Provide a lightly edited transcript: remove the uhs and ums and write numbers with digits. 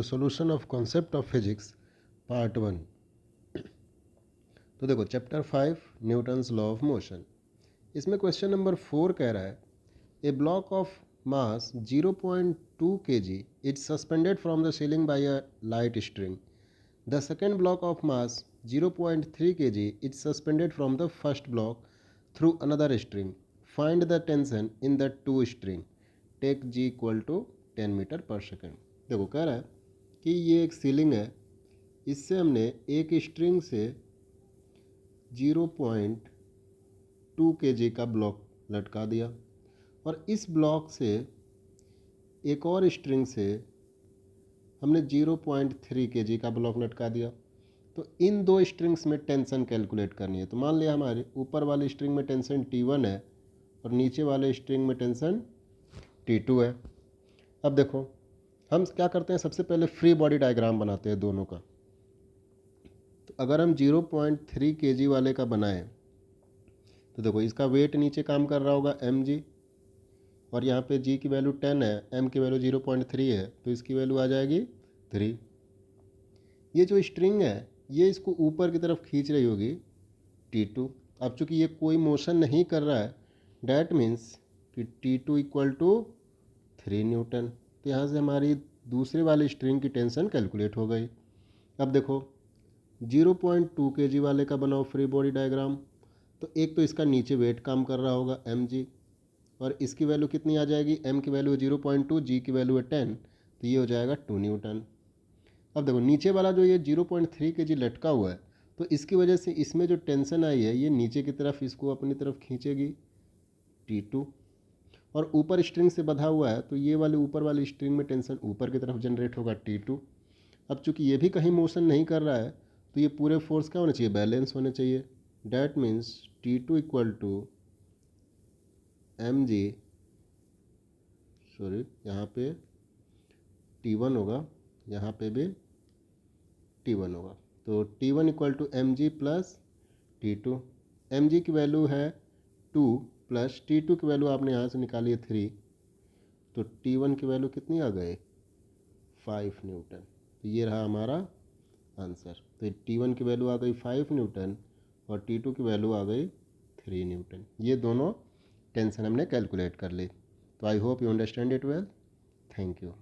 Solution of concept of physics part 1। तो देखो chapter 5 Newton's law of motion. इसमें question number 4 कह रहा है a block of mass 0.2 kg is suspended from the ceiling by a light string. The second block of mass 0.3 kg is suspended from the first block through another string. Find the tension in the two string. Take g equal to 10 meter per second. देखो कह रहा है कि ये एक ceiling है, इससे हमने एक स्ट्रिंग से 0.2 kg का ब्लॉक लटका दिया और इस ब्लॉक से एक और स्ट्रिंग से हमने 0.3 kg का ब्लॉक लटका दिया। तो इन दो स्ट्रिंग्स में टेंशन कैलकुलेट करनी है। तो मान लिया हमारे ऊपर वाली स्ट्रिंग में टेंशन T1 है और नीचे वाले स्ट्रिंग में टेंशन T2 है। अब देखो हम क्या करते हैं, सबसे पहले फ्री बॉडी डायग्राम बनाते हैं दोनों का। तो अगर हम 0.3 kg वाले का बनाएं तो देखो इसका वेट नीचे काम कर रहा होगा mg और यहाँ पे g की वैल्यू 10 है, m की वैल्यू 0.3 है, तो इसकी वैल्यू आ जाएगी 3। ये जो स्ट्रिंग है ये इसको ऊपर की तरफ खींच रही होगी T2। अब चूंकि ये कोई मोशन नहीं कर रहा है, डैट मीन्स कि T2 इक्वल टू 3 न्यूटन। तो यहाँ से हमारी दूसरे वाली स्ट्रिंग की टेंशन कैलकुलेट हो गई। अब देखो 0.2 kg वाले का बनाओ फ्री बॉडी डायग्राम। तो एक तो इसका नीचे वेट काम कर रहा होगा mg और इसकी वैल्यू कितनी आ जाएगी, m की वैल्यू 0.2, g की वैल्यू है 10, तो ये हो जाएगा 2 न्यूटन। अब देखो नीचे वाला जो ये 0.3 kg लटका हुआ है, तो इसकी वजह से इसमें जो टेंशन आई है ये नीचे की तरफ इसको अपनी तरफ खींचेगी T2 और ऊपर स्ट्रिंग से बंधा हुआ है तो ये वाले ऊपर वाली स्ट्रिंग में टेंशन ऊपर की तरफ जनरेट होगा T2। अब चूंकि ये भी कहीं मोशन नहीं कर रहा है तो ये पूरे फोर्स क्या होने चाहिए, बैलेंस होने चाहिए। That means T2 equal to mg, sorry यहाँ पे T1 होगा, यहाँ पे भी T1 होगा। तो T1 equal to mg plus T2। mg की वैल्यू है 2 प्लस T2 की वैल्यू आपने यहाँ से निकाली है 3, तो T1 की वैल्यू कितनी आ गई, 5 न्यूटन। तो ये रहा हमारा आंसर। तो T1 की वैल्यू आ गई 5 न्यूटन और T2 की वैल्यू आ गई 3 न्यूटन। ये दोनों टेंशन हमने कैलकुलेट कर ली। तो I hope you understand it well. Thank you.